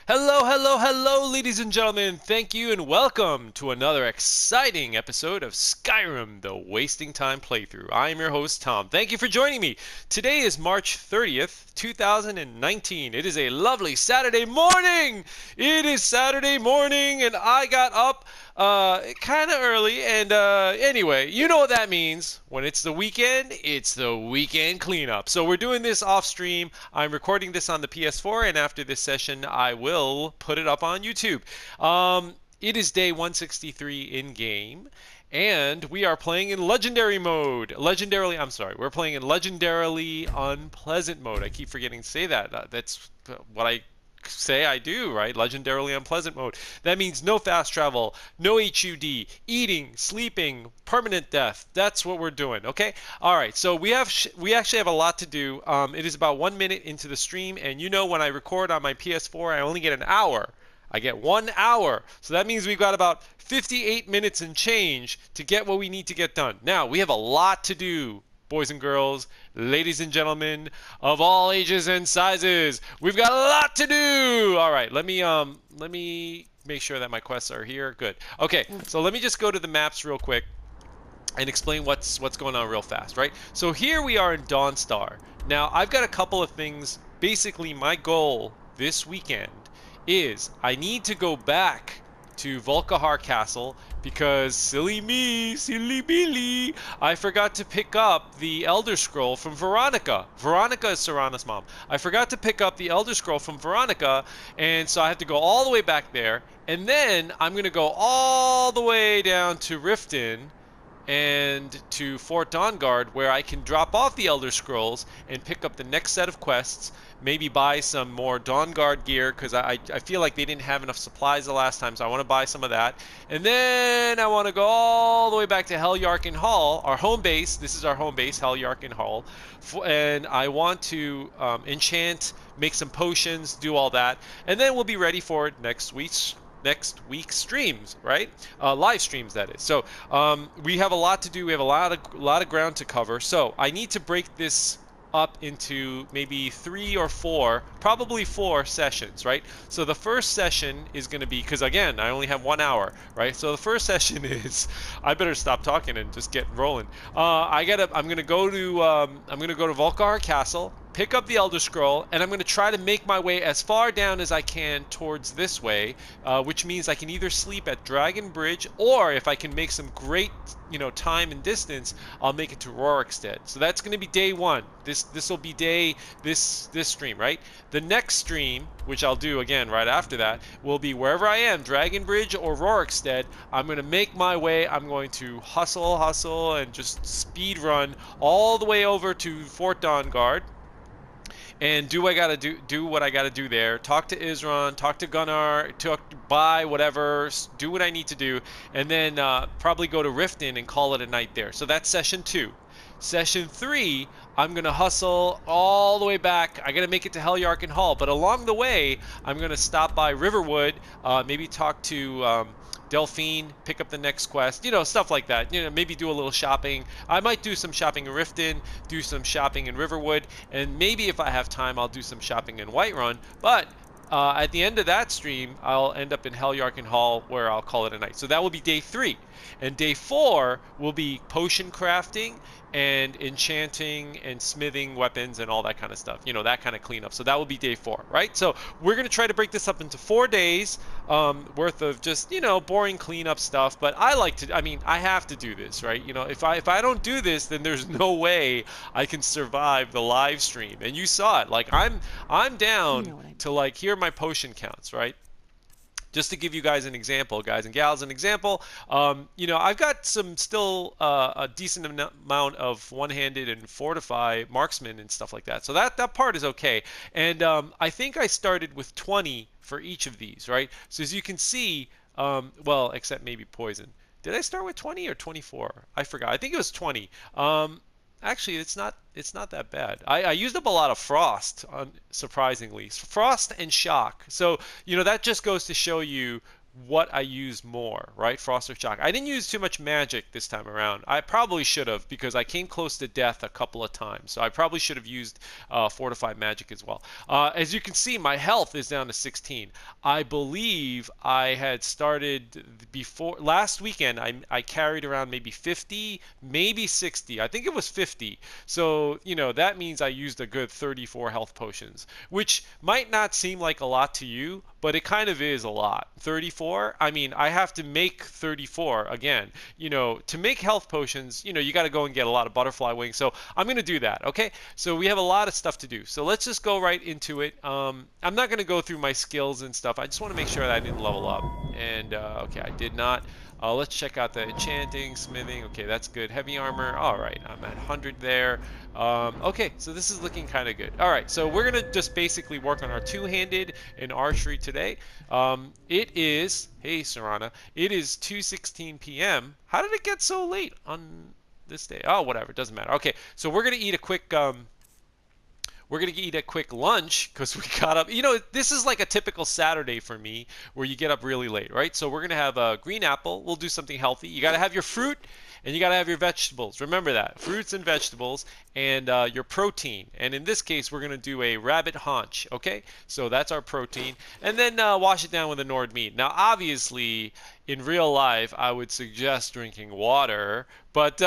Hello, hello, hello, ladies and gentlemen. Thank you and welcome to another exciting episode of Skyrim, the Wasting Time playthrough. I am your host, Tom. Thank you for joining me. Today is March 30th, 2019. It is a lovely Saturday morning. It is Saturday morning, and I got up kind of early. And anyway, you know what that means. When it's the weekend cleanup. So we're doing this off stream. I'm recording this on the PS4, and after this session, I will put it up on YouTube. It is day 163 in game. And we are playing in legendary mode. We're playing in legendarily unpleasant mode. I keep forgetting to say that. That's what I say I do, right? Legendarily unpleasant mode. That means no fast travel, no HUD, eating, sleeping, permanent death. That's what we're doing, okay? All right, so we actually have a lot to do. It is about 1 minute into the stream, and you know when I record on my PS4, I only get an hour. I get 1 hour. So that means we've got about 58 minutes and change to get what we need to get done. Now, we have a lot to do, boys and girls, ladies and gentlemen of all ages and sizes. We've got a lot to do. All right, let me make sure that my quests are here. Good. Okay, so let me just go to the maps real quick and explain what's going on real fast, right? So here we are in Dawnstar. Now, I've got a couple of things. Basically, my goal this weekend is I need to go back to Volkahar Castle because silly me, silly Billy, I forgot to pick up the Elder Scroll from Veronica. Veronica is Serana's mom. I forgot to pick up the Elder Scroll from Veronica, and so I have to go all the way back there, and then I'm going to go all the way down to Riften and to Fort Dawnguard, where I can drop off the Elder Scrolls and pick up the next set of quests, maybe buy some more Dawnguard gear, because I feel like they didn't have enough supplies the last time, so I want to buy some of that. And then I want to go all the way back to Helyarkin Hall, our home base. This is our home base, Helyarkin Hall. And I want to enchant, make some potions, do all that. And then we'll be ready for next week's streams, right? Live streams, that is. So we have a lot to do. We have a lot of ground to cover. So I need to break this up into maybe 3 or 4, probably 4 sessions, right? So the first session is going to be, because again, I only have 1 hour, right? So the first session is, I better stop talking and just get rolling. I'm going to go to Volkar Castle, pick up the Elder Scroll, and I'm going to try to make my way as far down as I can towards this way, which means I can either sleep at Dragon Bridge, or if I can make some great, time and distance, I'll make it to Rorikstead. So that's going to be day 1. This will be this stream, right? The next stream, which I'll do again right after that, will be wherever I am, Dragon Bridge or Rorikstead. I'm going to make my way. I'm going to hustle, and just speed run all the way over to Fort Dawnguard. And do what I gotta do there. Talk to Isran, talk to Gunnar, buy whatever, do what I need to do, and then probably go to Riften and call it a night there. So that's session 2. Session 3, I'm gonna hustle all the way back. I gotta make it to Helyarkin Hall, but along the way, I'm gonna stop by Riverwood, maybe talk to Delphine, pick up the next quest, stuff like that. Maybe do a little shopping. I might do some shopping in Riften, do some shopping in Riverwood, and maybe if I have time, I'll do some shopping in Whiterun. But at the end of that stream, I'll end up in Helyarkin Hall, where I'll call it a night. So that will be day 3. And day 4 will be potion crafting and enchanting and smithing weapons and all that kind of stuff. That kind of cleanup. So that will be day 4, right? So we're going to try to break this up into 4 days worth of just, boring cleanup stuff. But I have to do this, right? If I don't do this, then there's no way I can survive the live stream. And you saw it. Like, I'm down to, here are my potion counts, right? Just to give you guys an example, guys and gals, I've got some still a decent amount of one-handed and fortify marksman and stuff like that. So that part is okay. And I think I started with 20 for each of these, right? So as you can see, well, except maybe poison. Did I start with 20 or 24? I forgot. I think it was 20. Actually, it's not that bad. I used up a lot of frost, surprisingly. Frost and shock. So, that just goes to show you what I use more, right? Frost or Shock. I didn't use too much magic this time around. I probably should have because I came close to death a couple of times. So I probably should have used Fortify Magic as well. As you can see, my health is down to 16. I believe I had started before last weekend. I carried around maybe 50, maybe 60. I think it was 50. So, that means I used a good 34 health potions, which might not seem like a lot to you, but it kind of is a lot. 34, I mean, I have to make 34 again. To make health potions, you got to go and get a lot of butterfly wings. So I'm going to do that, okay? So we have a lot of stuff to do. So let's just go right into it. I'm not going to go through my skills and stuff. I just want to make sure that I didn't level up. And, okay, I did not. Let's check out the enchanting, smithing. Okay, that's good. Heavy armor. All right, I'm at 100 there. Okay, so this is looking kind of good. All right, so we're going to just basically work on our two-handed and archery today. It is, hey, Serana, it is 2:16 p.m. How did it get so late on this day? Oh, whatever, doesn't matter. Okay, so we're going to eat a quick... we're going to eat a quick lunch because we got up. This is like a typical Saturday for me where you get up really late, right? So we're going to have a green apple. We'll do something healthy. You got to have your fruit and you got to have your vegetables. Remember that. Fruits and vegetables and your protein. And in this case, we're going to do a rabbit haunch, okay? So that's our protein. And then wash it down with a Nord meat. Now, obviously, in real life, I would suggest drinking water, but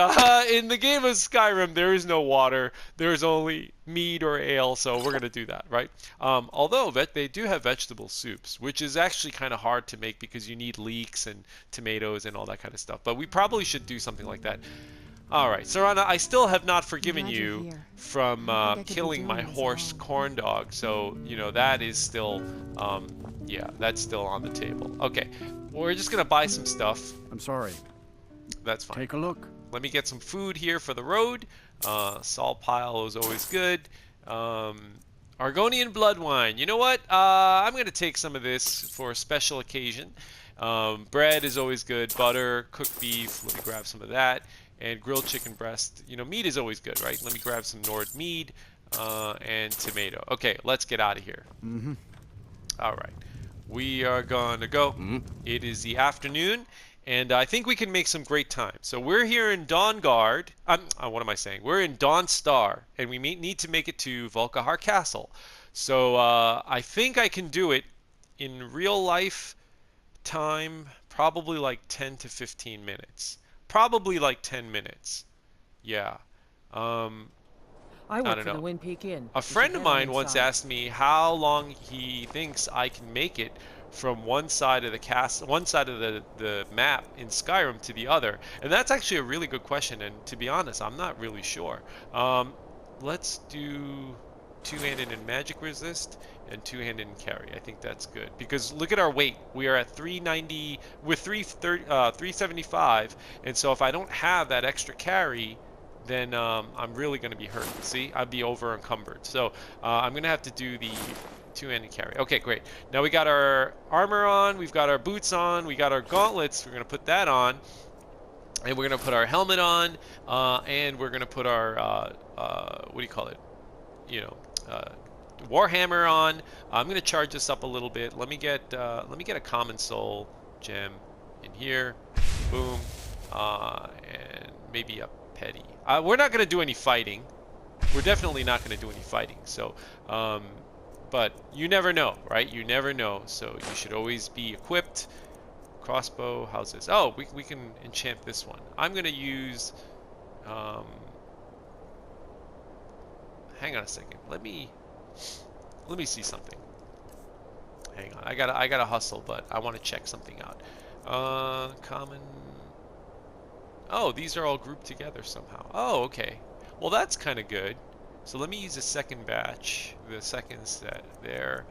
in the game of Skyrim, there is no water. There's only mead or ale, so we're going to do that, right? Although they do have vegetable soups, which is actually kind of hard to make because you need leeks and tomatoes and all that kind of stuff. But we probably should do something like that. All right, Serana, I still have not forgiven you from killing my horse, Corn Dog. So, that is still, yeah, that's still on the table. Okay, we're just going to buy some stuff. I'm sorry. That's fine. Take a look. Let me get some food here for the road. Salt pile is always good. Argonian blood wine. You know what? I'm going to take some of this for a special occasion. Bread is always good. Butter, cooked beef. Let me grab some of that. And grilled chicken breast. Meat is always good, right? Let me grab some Nord mead and tomato. Okay, let's get out of here. Mm-hmm. All right. We are going to go. Mm-hmm. It is the afternoon. And I think we can make some great time. So we're here in Dawnguard. What am I saying? We're in Dawnstar, and we need to make it to Volkahar Castle. So I think I can do it in real life time, probably like 10 to 15 minutes. Probably like 10 minutes. Yeah. I don't for the know. Wind Peak Inn. A friend of mine once asked me how long he thinks I can make it from one side of the the map in Skyrim to the other, and that's actually a really good question. And to be honest, I'm not really sure. Let's do two-handed and magic resist and two-handed and carry. I think that's good because look at our weight. We are at 390 with 375, and so if I don't have that extra carry, then I'm really going to be hurt. See, I'd be over encumbered. So I'm going to have to do the two-handed carry. Okay, great. Now we got our armor on, we've got our boots on, we got our gauntlets. We're going to put that on, and we're going to put our helmet on, and we're going to put our what do you call it? Warhammer on. I'm going to charge this up a little bit. Let me get a common soul gem in here. Boom. And maybe a petty. We're not going to do any fighting. We're definitely not going to do any fighting. So, but you never know, right? You never know. So you should always be equipped. Crossbow. How's this? Oh, we can enchant this one. I'm going to use. Hang on a second. Let me see something. Hang on. I gotta hustle, but I want to check something out. Common. Oh, these are all grouped together somehow. Oh, okay. Well, that's kind of good. So let me use the second batch, the second set there.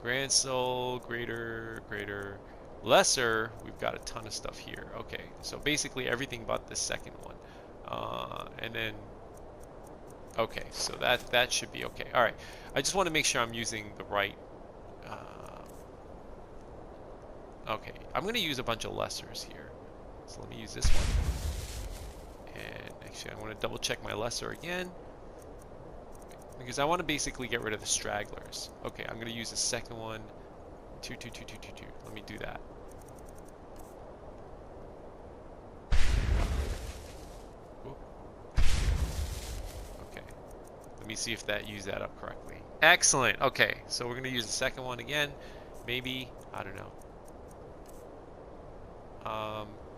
Grand Soul, Greater, Lesser. We've got a ton of stuff here. Okay, so basically everything but the second one. And then, okay, so that should be okay. All right, I just want to make sure I'm using the right. Okay, I'm going to use a bunch of Lessers here. So let me use this one. And actually, I want to double check my lesser again because I want to basically get rid of the stragglers. Okay, I'm going to use the second one. 2, 2, 2, 2, 2, 2. Let me do that. me see if that used that up correctly. Excellent. Okay, so we're going to use the second one again. Maybe, I don't know.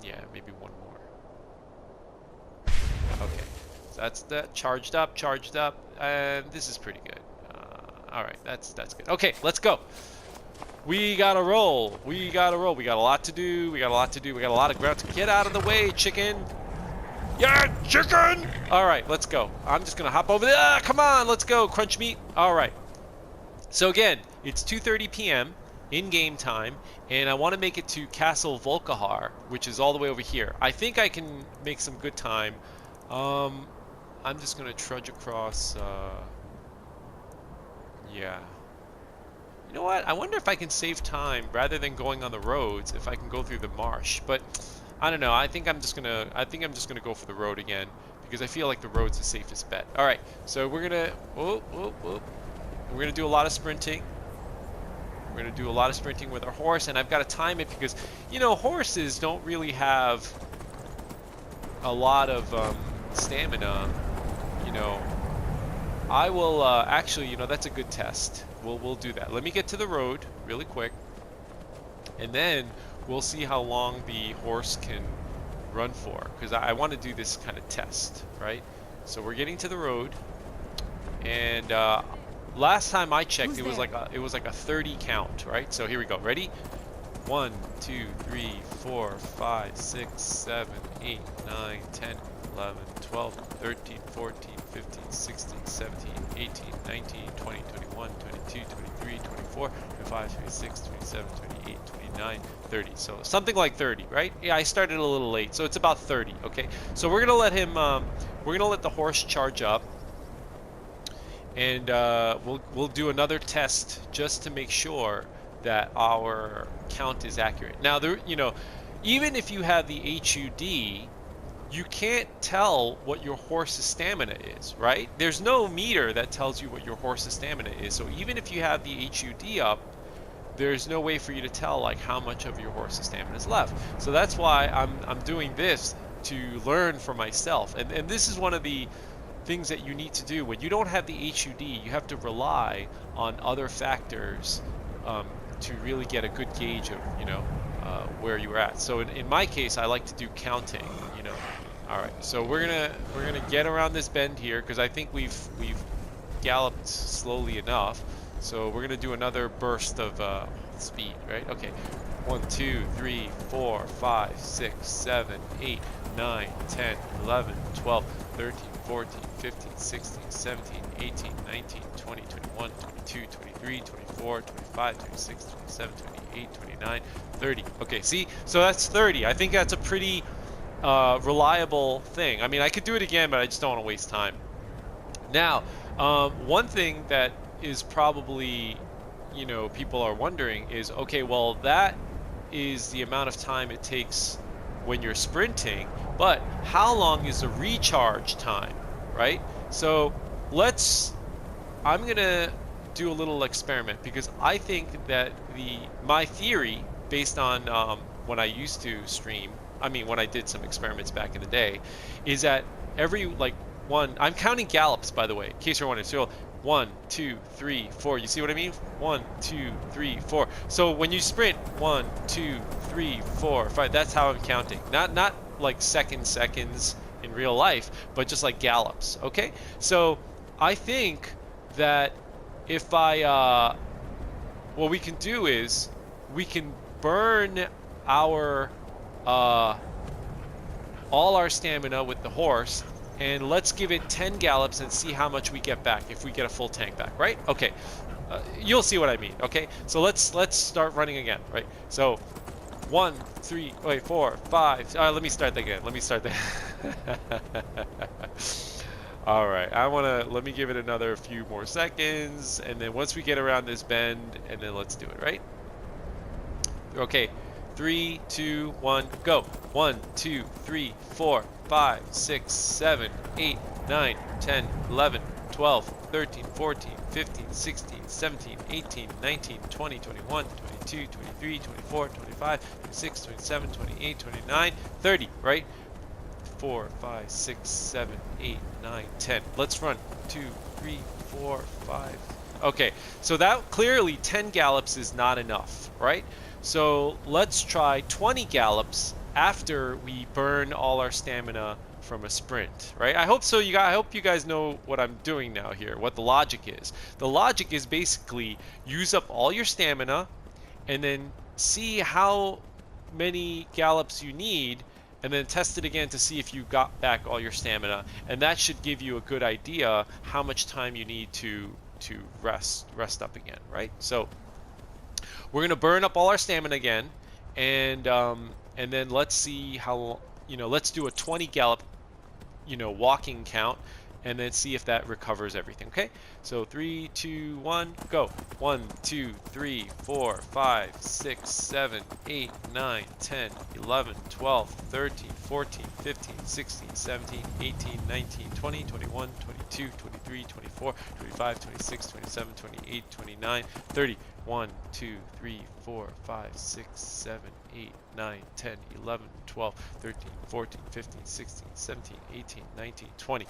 Yeah, maybe one more. Okay, so that's that charged up, and this is pretty good. All right, that's good. Okay, let's go. We gotta roll. We got a lot to do. We got a lot of ground to get out of the way, chicken. Yeah, chicken. All right, let's go. I'm just gonna hop over there. Ah, come on, let's go. Crunch meat. All right. So again, it's 2:30 p.m. in-game time, and I want to make it to Castle Volkihar, which is all the way over here. I think I can make some good time. I'm just gonna trudge across. Yeah. You know what? I wonder if I can save time rather than going on the roads. If I can go through the marsh, but I don't know. I think I'm just gonna go for the road again because I feel like the road's the safest bet. All right. So we're gonna. We're gonna do a lot of sprinting. We're gonna do a lot of sprinting with our horse, and I've got to time it because, you know, horses don't really have a lot of stamina. You know, I will actually, you know, that's a good test. We'll do that. Let me get to the road really quick, and then we'll see how long the horse can run for, because I want to do this kind of test, right? So we're getting to the road, and last time I checked, it was like a 30 count, right? So here we go. Ready? 1, 2, 3, 4, 5, 6, 7, 8, 9, 10, 11, 12, 13, 14, 15, 16, 17, 18, 19, 20, 21, 22, 23, 24, 25, 26, 27, 28, 29, 30. So something like 30, right? Yeah, I started a little late, so it's about 30. Okay. So we're gonna let him. We're gonna let the horse charge up. And we'll do another test just to make sure that our count is accurate. Now, you know, even if you have the HUD, you can't tell what your horse's stamina is, right? There's no meter that tells you what your horse's stamina is. So even if you have the HUD up, there's no way for you to tell like how much of your horse's stamina is left. So that's why I'm doing this to learn for myself. And this is one of the things that you need to do when you don't have the HUD. You have to rely on other factors to really get a good gauge of, you know, where you're at. So in my case, I like to do counting, you know. All right, so we're gonna get around this bend here because I think we've galloped slowly enough. So we're gonna do another burst of speed, right? Okay, 1, 2, 3, 4, 5, 6, 7, 8, 9, 10, 11, 12, 13, 14, 15, 16, 17, 18, 19, 20, 21, 22, 23, 24, 25, 26, 27, 28, 29, 30. Okay, see? So that's 30. I think that's a pretty reliable thing. I mean, I could do it again, but I just don't want to waste time. Now, one thing that is probably, you know, people are wondering is, okay, well, that is the amount of time it takes when you're sprinting, but how long is the recharge time, right? So I'm gonna do a little experiment because I think that my theory, based on when I used to stream, I mean when I did some experiments back in the day, is that every I'm counting gallops, by the way, in case you're wondering. So 1, 2, 3, 4. You see what I mean? 1, 2, 3, 4. So when you sprint, 1, 2, 3, 4, 5. That's how I'm counting. Not like seconds in real life, but just like gallops. Okay. So I think that if what we can do is we can burn our all our stamina with the horse, and let's give it 10 gallops and see how much we get back if we get a full tank back, right? Okay, you'll see what I mean. Okay, so let's start running again, right? So 1, 3, wait, 4, 5. Let me start again. Let me start that. All right, let me give it another few more seconds, and then once we get around this bend, and then let's do it, right? Okay, 3, 2, 1, go. 1, 2, 3, 4, 5, 6, 7, 8, 9, 10, 11, 12, 13, 14, 15, 16, 17, 18, 19, 20, 21, 22, 23, 24, 25, 26, 27, 28, 29, 30, right? 4, 5, 6, 7, 8, 9, 10. Let's run. 2, 3, 4, 5. Okay, so that clearly 10 gallops is not enough, right? So let's try 20 gallops after we burn all our stamina from a sprint, right? I hope so. I hope you guys know what I'm doing now here, what the logic is. The logic is basically use up all your stamina and then see how many gallops you need and then test it again to see if you got back all your stamina, and that should give you a good idea how much time you need to rest up again, right? So we're gonna burn up all our stamina again, and then let's see how, let's do a 20 gallop, walking count, and then see if that recovers everything. Okay, so 3, 2, 1, go. 1, 2, 3, 4, 5, 6, 7, 8, 9, 10, 11, 12, 13, 14, 15, 16, 17, 18, 19, 20, 21, 22, 23, 24, 25, 26, 27, 28, 29, 30. 1, 2, 3, 4, 5, 6, 7, 8, 9, 10, 11, 12, 13, 14, 15, 16, 17, 18, 19, 20.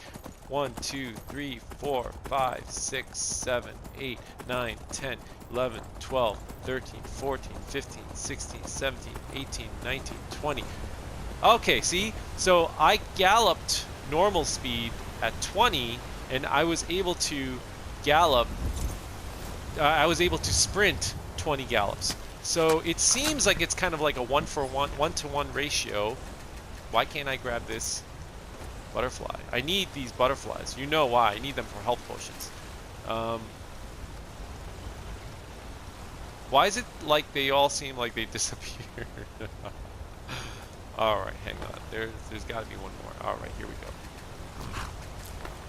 1, 2, 3, 4, 5, 6, 7, 8, 9, 10, 11, 12, 13, 14, 15, 16, 17, 18, 19, 20. Okay, see? So I galloped normal speed at 20, and I was able to gallop I was able to sprint 20 gallops. So it seems like it's kind of like a 1-to-1 ratio. Why can't I grab this butterfly? I need these butterflies. You know why. I need them for health potions. Why is it like they all seem like they disappear? Alright, hang on. There's got to be one more. Alright, here we go.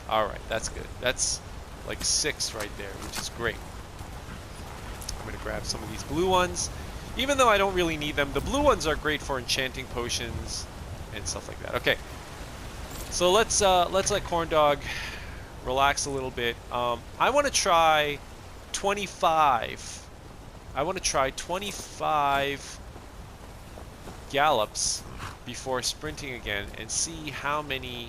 Alright, that's good. That's like 6 right there, which is great. I'm going to grab some of these blue ones. Even though I don't really need them, the blue ones are great for enchanting potions and stuff like that. Okay, so let's let Corn Dog relax a little bit. I want to try 25. I want to try 25 gallops before sprinting again and see how many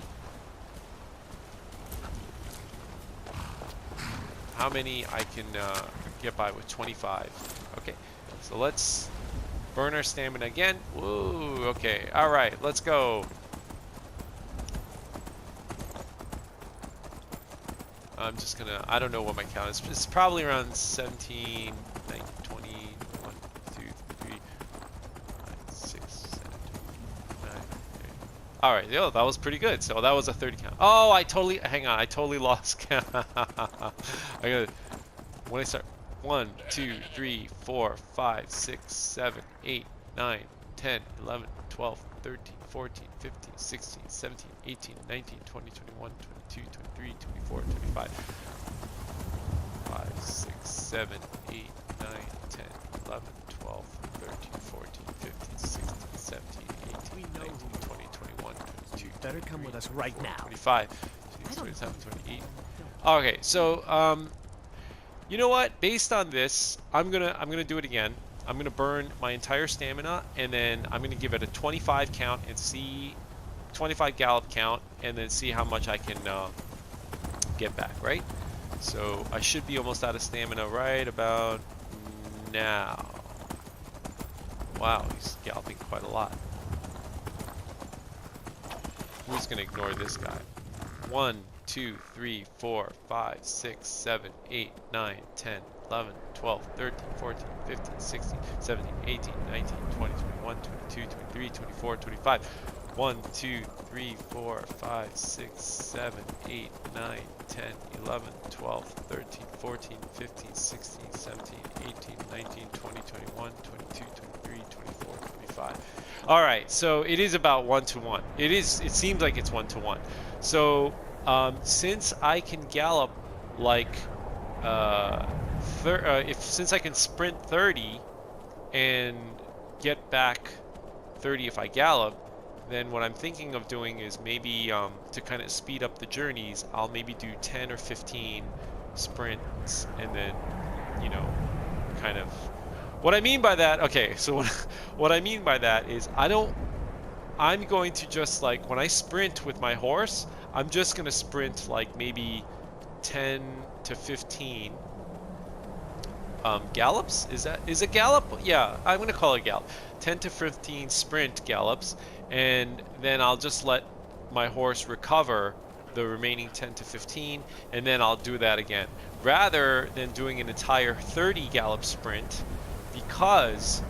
I can get by with 25. Okay, so let's burn our stamina again. Woo, okay, all right, let's go. I'm just gonna, I don't know what my count is. It's probably around 17, 19, 20, 1, 2, 3, 5, 6, 7, 8, 9, 10. All right, yo, that was pretty good. So that was a 30 count. Oh, I totally lost count. When I start, 1, 2, 3, 4, 5, 6, 7, 8, 9, 10, 11, 12, 13, 14, 15, 16, 17, 18, 19, 20, 21, 22, 23, 24, 25, 5, 6, 7, 8, 9, 10, 11, 12, 13, 14, 15, 16, 17, 18, 19, 20, 21, 22, better come with us right now. 25, 27, 28. Okay, so you know what? Based on this, I'm gonna do it again. I'm gonna burn my entire stamina, and then I'm gonna give it a 25 count and see 25 gallop count, and then see how much I can get back. Right? So I should be almost out of stamina right about now. Wow, he's galloping quite a lot. We're just gonna ignore this guy. 1, 2, 3, 4, 5, 6, 7, 8, 9, 10, 11, 12, 13, 14, 15, 16, 17, 18, 19, 20, 21, 22, 23, 24, 25. 1, 2, 3, 4, 5, 6, 7, 8, 9, 10, 11, 12, 13, 14, 15, 16, 17, 18, 19, 20, 21, 22, 23, 24, 25. All right, so it is about 1-to-1. It seems like it's 1-to-1. So since I can gallop like since I can sprint 30 and get back 30 if I gallop, then what I'm thinking of doing is maybe to kind of speed up the journeys, I'll maybe do 10 or 15 sprints, and then, kind of, what I mean by that, okay, so what I mean by that is I'm going to just, like, when I sprint with my horse, I'm just going to sprint like maybe 10 to 15 gallops. Is it gallop? Yeah, I'm gonna call it gallop. 10 to 15 sprint gallops, and then I'll just let my horse recover the remaining 10 to 15, and then I'll do that again, rather than doing an entire 30 gallop sprint, because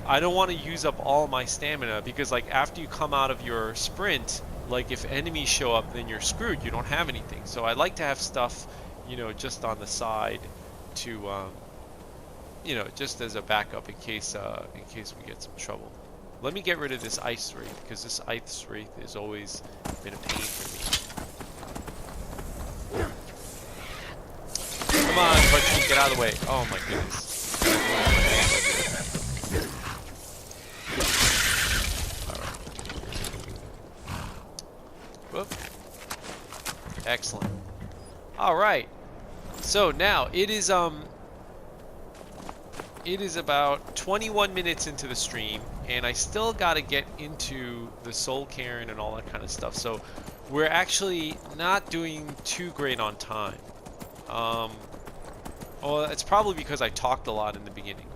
I don't want to use up all my stamina, because like after you come out of your sprint, like if enemies show up, then you're screwed. You don't have anything. So I like to have stuff, you know, just on the side to you know, just as a backup in case we get some trouble. Let me get rid of this ice wraith, because this ice wraith has always been a pain for me. Come on, Punchkin, get out of the way. Oh my goodness. Alright. Whoop. Excellent. Alright. So now it is about 21 minutes into the stream, and I still got to get into the Soul Cairn and all that kind of stuff. So we're actually not doing too great on time. Well, it's probably because I talked a lot in the beginning.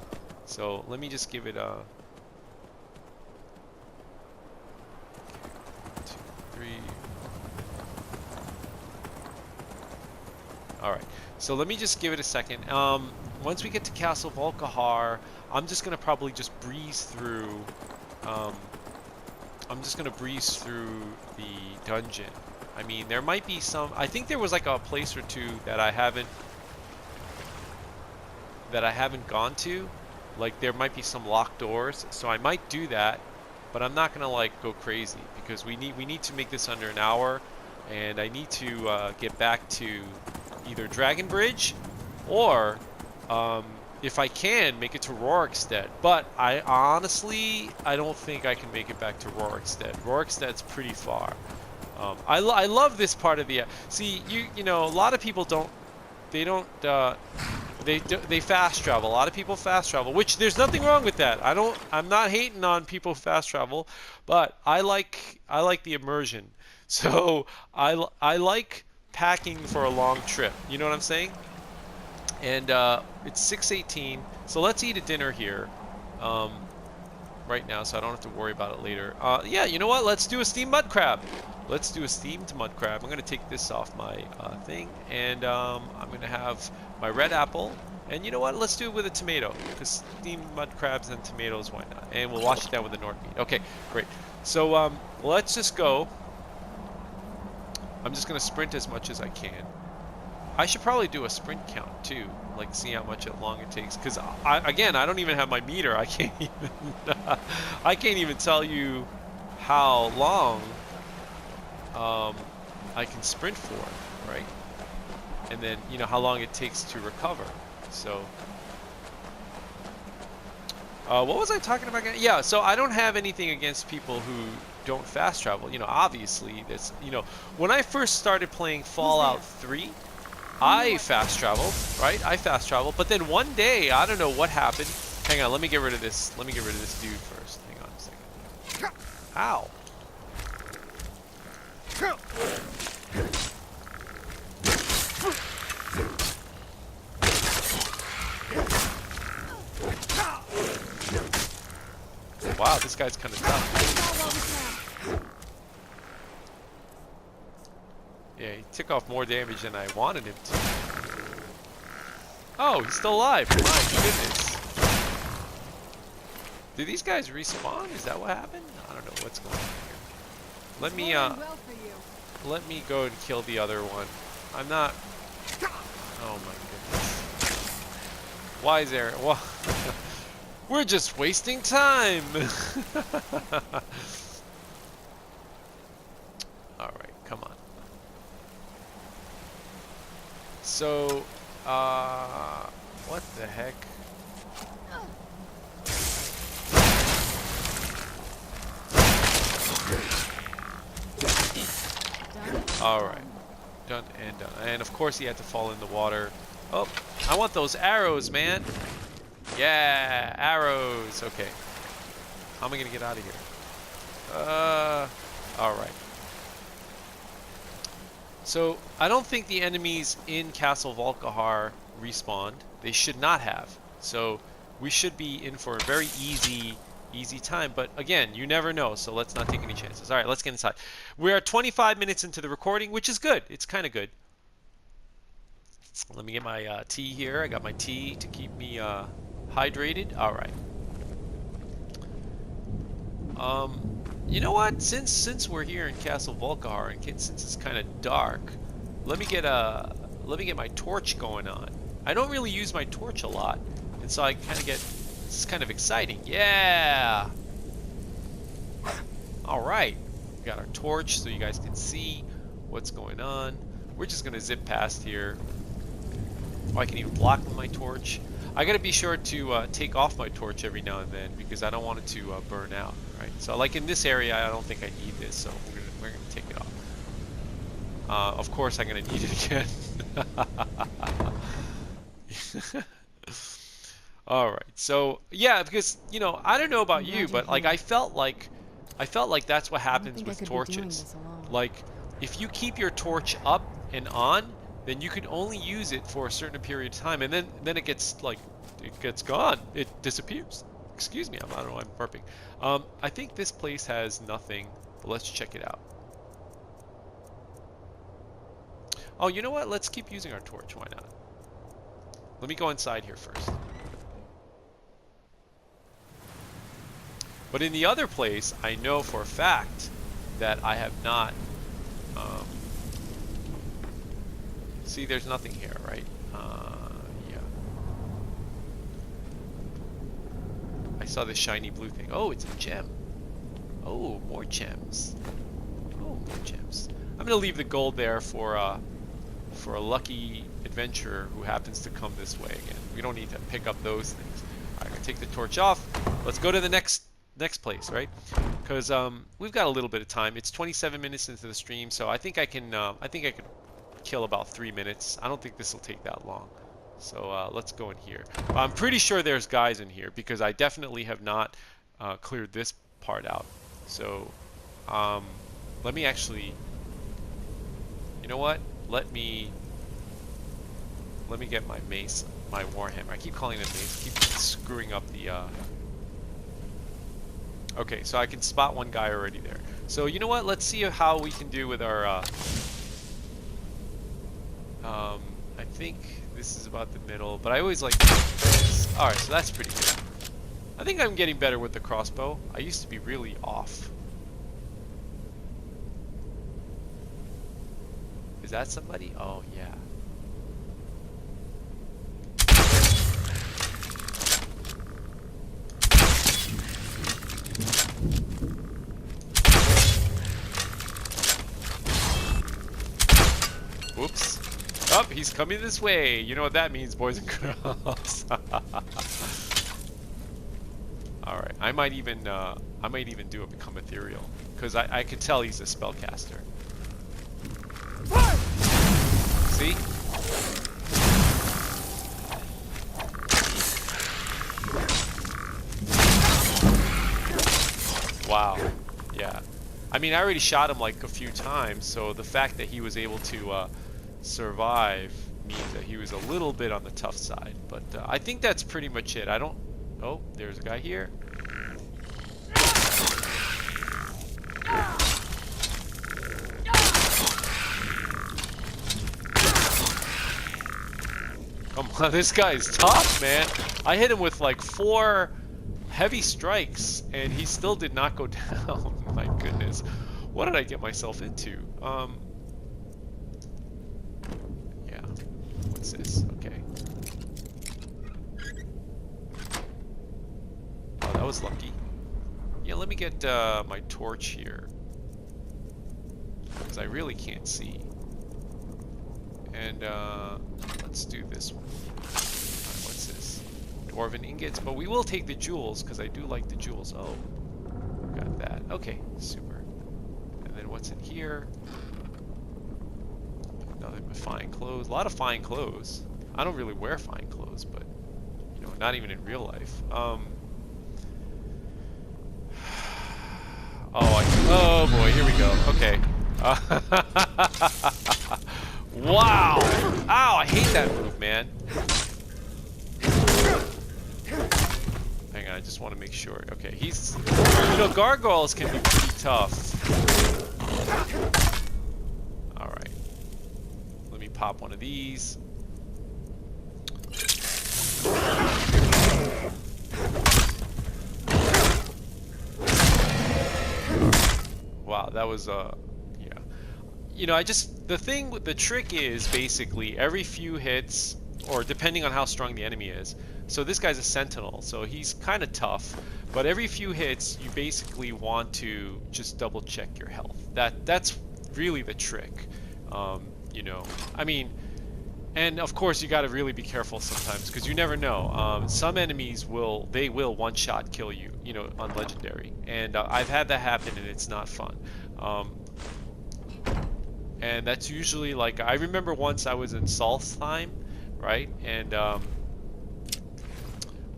So let me just give it a 1, 2, 3. All right. So let me just give it a second. Once we get to Castle Volkihar, I'm just gonna probably just breeze through. I'm just gonna breeze through the dungeon. I mean, there might be some. I think there was like a place or two that I haven't gone to. Like there might be some locked doors, so I might do that. But I'm not gonna like go crazy, because we need to make this under an hour, and I need to get back to either Dragon Bridge, or if I can, make it to Rorikstead. But I honestly don't think I can make it back to Rorikstead. Rorikstead's pretty far. I love this part of the. See, you know, a lot of people they fast travel. A lot of people fast travel, which there's nothing wrong with that. I'm not hating on people who fast travel, but I like the immersion. So I like packing for a long trip. You know what I'm saying? And it's 6:18, so let's eat a dinner here right now, so I don't have to worry about it later. Yeah, you know what? Let's do a steamed mud crab. Let's do a steamed mud crab. I'm gonna take this off my thing, and I'm gonna have my red apple. And you know what? Let's do it with a tomato, because steamed mud crabs and tomatoes, why not? And we'll wash it down with the North meat. Okay, great. So let's just go. I'm just gonna sprint as much as I can. I should probably do a sprint count too, like see how long it takes. Because again, I don't even have my meter. I can't even tell you how long I can sprint for, right? And then you know how long it takes to recover. So what was I talking about again? Yeah, so I don't have anything against people who don't fast travel. You know, obviously that's, you know, when I first started playing Fallout 3. I fast traveled, right? I fast traveled, but then one day, I don't know what happened. Hang on, let me get rid of this. Let me get rid of this dude first. Hang on a second. Ow. Wow, this guy's kind of tough. Yeah, he took off more damage than I wanted him to. Oh, he's still alive. My goodness. Do these guys respawn? Is that what happened? I don't know what's going on here. Let me go and kill the other one. I'm not. Oh my goodness. Why is there? Well, we're just wasting time. All right, come on. So, what the heck? Alright. Done and done. And of course he had to fall in the water. Oh, I want those arrows, man. Yeah, arrows. Okay. How am I going to get out of here? Alright. So I don't think the enemies in Castle Volkihar respawned. They should not have. So we should be in for a very easy time. But again, you never know. So let's not take any chances. All right, let's get inside. We are 25 minutes into the recording, which is good. It's kind of good. Let me get my tea here. I got my tea to keep me hydrated. All right. You know what? Since we're here in Castle Volkihar and since it's kind of dark, let me get my torch going on. I don't really use my torch a lot, and so I kind of get this is kind of exciting. Yeah. All right. We got our torch so you guys can see what's going on. We're just gonna zip past here. Oh, I can even block with my torch. I gotta be sure to take off my torch every now and then because I don't want it to burn out. Right. So like in this area, I don't think I need this, so we're gonna take it off. Of course, I'm gonna need it again. All right. So yeah, because you know I don't know about you, but like I felt like that's what happens with torches. Like if you keep your torch up and on, then you can only use it for a certain period of time, and then it gets gone. It disappears. Excuse me, I don't know why I'm burping. I think this place has nothing, but let's check it out. Oh, you know what? Let's keep using our torch. Why not? Let me go inside here first. But in the other place, I know for a fact that I have not. See, there's nothing here, right? Yeah. I saw this shiny blue thing. Oh, it's a gem. Oh, more gems. Oh, more gems. I'm gonna leave the gold there for a lucky adventurer who happens to come this way again. We don't need to pick up those things. All right, I'm gonna take the torch off. Let's go to the next place, right? Because we've got a little bit of time. It's 27 minutes into the stream, so I think I can. I think I could kill about 3 minutes. I don't think this will take that long. So let's go in here. I'm pretty sure there's guys in here because I definitely have not cleared this part out. So let me actually. You know what? Let me get my mace, my warhammer. I keep calling it mace. I keep screwing up the. Okay, so I can spot one guy already there. So you know what? Let's see how we can do with our. I think this is about the middle, but I always like this. All right, so that's pretty good. I think I'm getting better with the crossbow. I used to be really off. Is that somebody? Oh yeah. Whoops. Oh, he's coming this way. You know what that means, boys and girls. All right, I might even do a become ethereal because I could tell he's a spellcaster. See? Wow. Yeah. I mean, I already shot him like a few times, so the fact that he was able to survive means that he was a little bit on the tough side. But I think that's pretty much it. I don't... Oh, there's a guy here. Come on, this guy's tough, man. I hit him with like 4 heavy strikes, and he still did not go down. My goodness. What did I get myself into? Yeah. What's this? Okay. Oh, that was lucky. Yeah, let me get my torch here. Because I really can't see. And let's do this one. Alright, what's this? Dwarven ingots, but we will take the jewels because I do like the jewels. Oh, got that. Okay, super. And then what's in here? Nothing but fine clothes. A lot of fine clothes. I don't really wear fine clothes, but you know, not even in real life. Oh boy, here we go. Okay. I hate that move, man. Hang on, I just want to make sure. Okay, he's... You know, gargoyles can be pretty tough. Alright. Let me pop one of these. Wow, that was yeah. You know, the trick is basically every few hits, or depending on how strong the enemy is. So this guy's a sentinel, so he's kind of tough, but every few hits you basically want to just double check your health. That's really the trick. You know, I mean, and of course you got to really be careful sometimes because you never know. Some enemies will one-shot kill you, you know, on legendary, and I've had that happen and it's not fun. And that's usually like, I remember once I was in Solstheim, right? And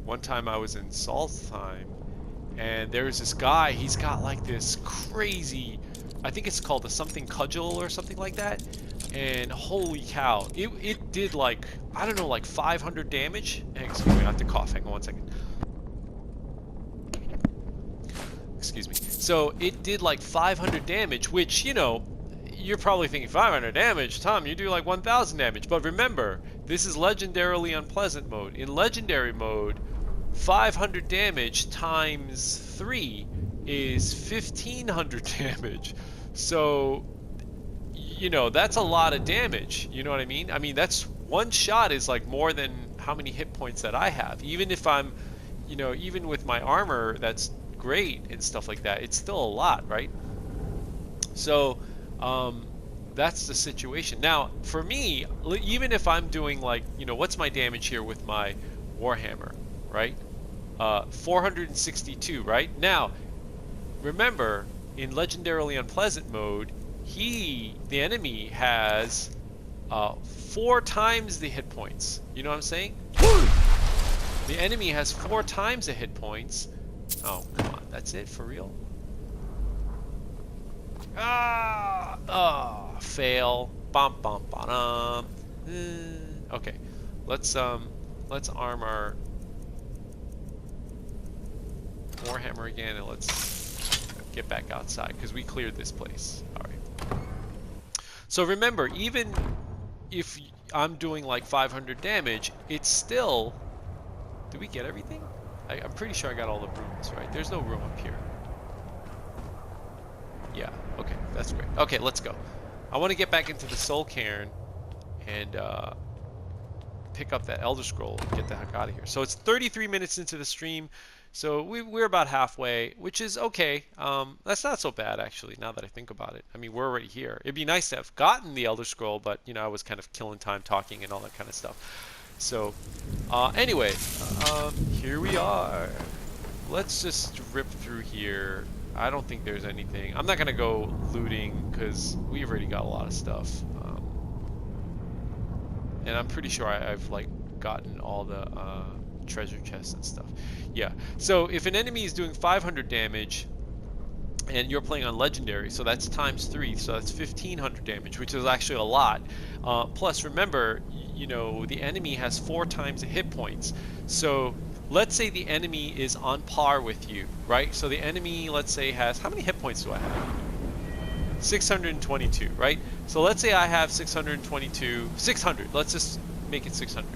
one time I was in Solstheim, and there's this guy, he's got like this crazy, I think it's called a something cudgel or something like that. And holy cow, it did like, I don't know, like 500 damage. Excuse me, I have to cough, hang on one second. Excuse me. So it did like 500 damage, which, you know, you're probably thinking 500 damage, Tom, you do like 1000 damage. But remember, this is legendarily unpleasant mode. In legendary mode, 500 damage times 3 is 1500 damage. So, you know, that's a lot of damage. You know what I mean? I mean, that's one shot is like more than how many hit points that I have. Even if I'm, you know, even with my armor that's great and stuff like that, it's still a lot, right? So, that's the situation. Now, for me, even if I'm doing like, you know, what's my damage here with my Warhammer, right? 462, right? Now, remember, in Legendarily Unpleasant mode, the enemy has 4 times the hit points. You know what I'm saying? The enemy has 4 times the hit points. Oh, come on, that's it? For real? Ah! Oh, fail. Bum bum bum. Okay, let's arm our Warhammer again, and let's get back outside because we cleared this place. All right. So remember, even if I'm doing like 500 damage, it's still. Did we get everything? I'm pretty sure I got all the rooms, right? There's no room up here. Yeah, okay, that's great. Okay, let's go. I want to get back into the Soul Cairn and pick up that Elder Scroll and get the heck out of here. So it's 33 minutes into the stream, so we're about halfway, which is okay. That's not so bad, actually, now that I think about it. I mean, we're already here. It'd be nice to have gotten the Elder Scroll, but, you know, I was kind of killing time talking and all that kind of stuff. So, anyway, here we are. Let's just rip through here. I don't think there's anything. I'm not going to go looting because we've already got a lot of stuff. And I'm pretty sure I've like gotten all the treasure chests and stuff. Yeah. So if an enemy is doing 500 damage and you're playing on legendary, so that's times 3, so that's 1500 damage, which is actually a lot. Plus, remember, you know, the enemy has 4 times the hit points. So let's say the enemy is on par with you, right? So the enemy, let's say, has, how many hit points do I have? 622, right? So let's say I have 622, 600. Let's just make it 600.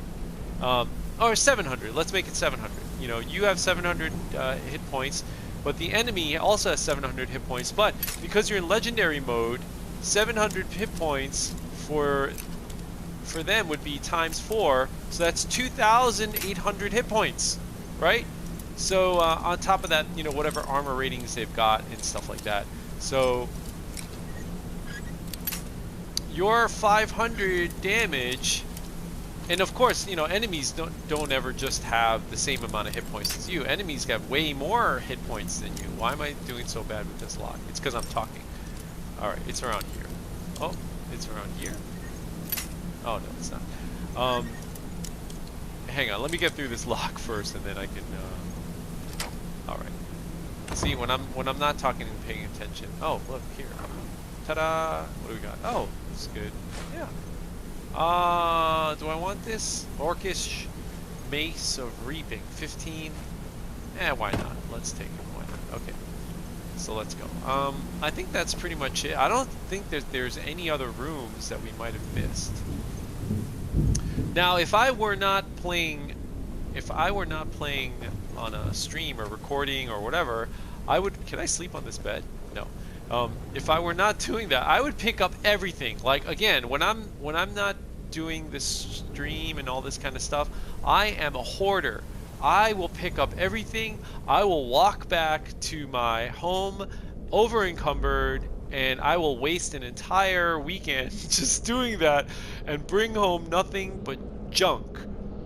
Or 700. Let's make it 700. You know, you have 700 hit points, but the enemy also has 700 hit points. But because you're in legendary mode, 700 hit points for them would be times 4, so that's 2,800 hit points, right? So on top of that, you know, whatever armor ratings they've got and stuff like that. So your 500 damage, and of course, you know, enemies don't ever just have the same amount of hit points as you. Enemies have way more hit points than you. Why am I doing so bad with this lock? It's because I'm talking. All right, it's around here. Oh, it's around here. Oh, no, it's not. Hang on, let me get through this lock first, and then I can, all right. See, when I'm not talking and paying attention. Oh, look here. Ta-da! What do we got? Oh, that's good. Yeah. Do I want this? Orcish Mace of Reaping, 15. Why not? Let's take it. Why not? Okay. So let's go. I think that's pretty much it. I don't think that there's any other rooms that we might have missed. Now, if I were not playing on a stream or recording or whatever, I would. Can I sleep on this bed? No. If I were not doing that, I would pick up everything. Like again, when I'm not doing this stream and all this kind of stuff, I am a hoarder. I will pick up everything. I will walk back to my home over encumbered, and I will waste an entire weekend just doing that and bring home nothing but junk.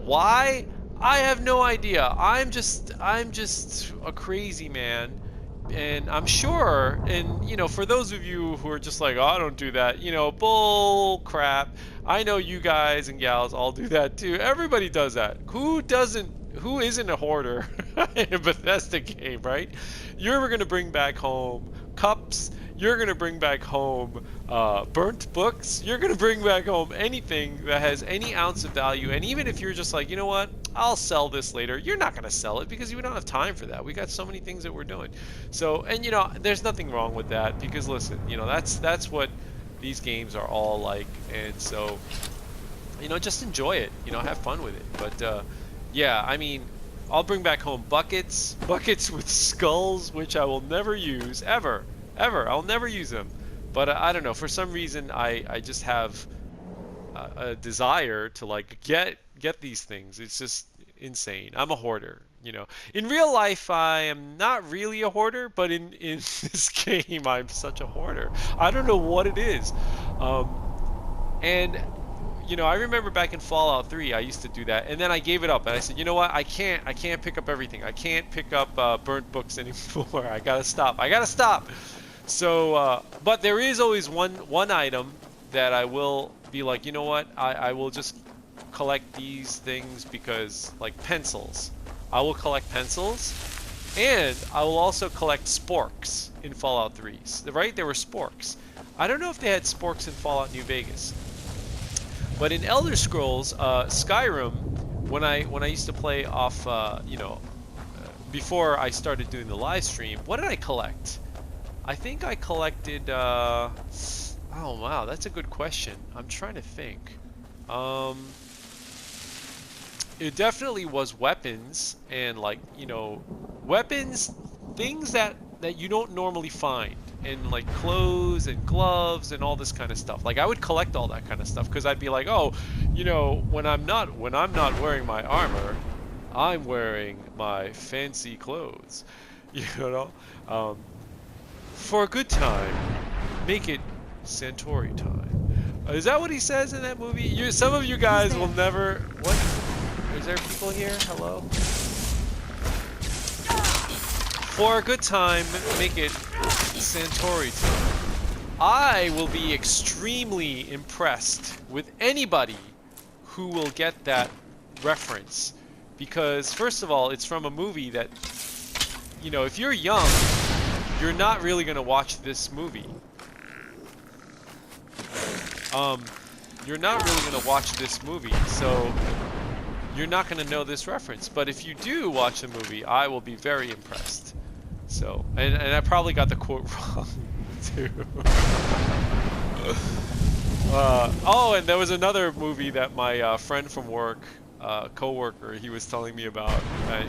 Why? I have no idea. I'm just a crazy man. And I'm sure, and you know, for those of you who are just like, oh, I don't do that, you know, bull crap. I know you guys and gals all do that too. Everybody does that. Who doesn't? Who isn't a hoarder in a Bethesda game, right? You're gonna bring back home cups. You're gonna bring back home burnt books. You're gonna bring back home anything that has any ounce of value. And even if you're just like, you know what, I'll sell this later, you're not gonna sell it because we don't have time for that. We got so many things that we're doing. So, and you know, there's nothing wrong with that because listen, you know, that's what these games are all like. And so, you know, just enjoy it. You know, have fun with it. But yeah, I mean, I'll bring back home buckets with skulls, which I will never use ever. I'll never use them. But I don't know. For some reason, I just have a desire to like get these things. It's just insane. I'm a hoarder. You know, in real life, I am not really a hoarder, but in this game, I'm such a hoarder. I don't know what it is. And you know, I remember back in Fallout 3, I used to do that, and then I gave it up, and I said, you know what, I can't pick up everything. I can't pick up burnt books anymore. I gotta stop. So, but there is always one item that I will be like, you know what, I will just collect these things because, like pencils. I will collect pencils, and I will also collect sporks in Fallout 3. Right, there were sporks. I don't know if they had sporks in Fallout New Vegas. But in Elder Scrolls, Skyrim, when I used to play off, you know, before I started doing the live stream, what did I collect? I think I collected, oh wow, that's a good question. I'm trying to think. It definitely was weapons and like, you know, weapons, things that you don't normally find. And like clothes and gloves and all this kind of stuff. Like I would collect all that kind of stuff because I'd be like, oh, you know, when I'm not wearing my armor, I'm wearing my fancy clothes. You know, for a good time, make it Santori time. Is that what he says in that movie? Some of you guys will never. What? Is there people here? Hello. For a good time, make it Santori time. I will be extremely impressed with anybody who will get that reference. Because, first of all, it's from a movie that, you know, if you're young, you're not really going to watch this movie. You're not really going to watch this movie, so you're not going to know this reference. But if you do watch the movie, I will be very impressed. So, and I probably got the quote wrong, too. Oh, and there was another movie that my friend from work, co-worker, he was telling me about.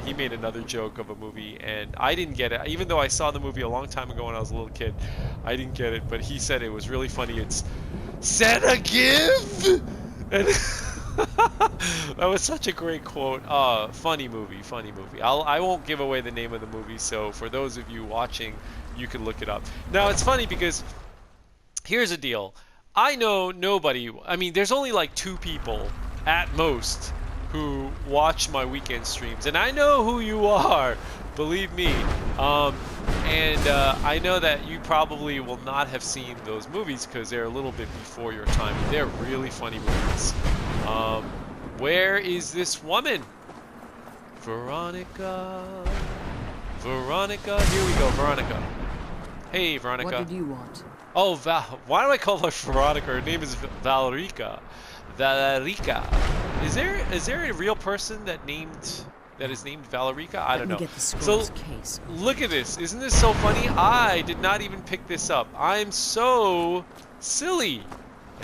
He made another joke of a movie, and I didn't get it. Even though I saw the movie a long time ago when I was a little kid, I didn't get it. But he said it was really funny. It's Santa give, and that was such a great quote. Funny movie. I won't give away the name of the movie, so for those of you watching, you can look it up. Now it's funny because here's the deal. I know nobody. I mean, there's only like 2 people at most who watch my weekend streams, and I know who you are, believe me. I know that you probably will not have seen those movies because they're a little bit before your time. They're really funny movies. Where is this woman? Veronica. Here we go, Veronica. Hey, Veronica. What did you want? Oh, why do I call her Veronica? Her name is Valerica. Valerica. Is there a real person that is named Valerica? I don't know. So look at this. Isn't this so funny? I did not even pick this up. I'm so silly.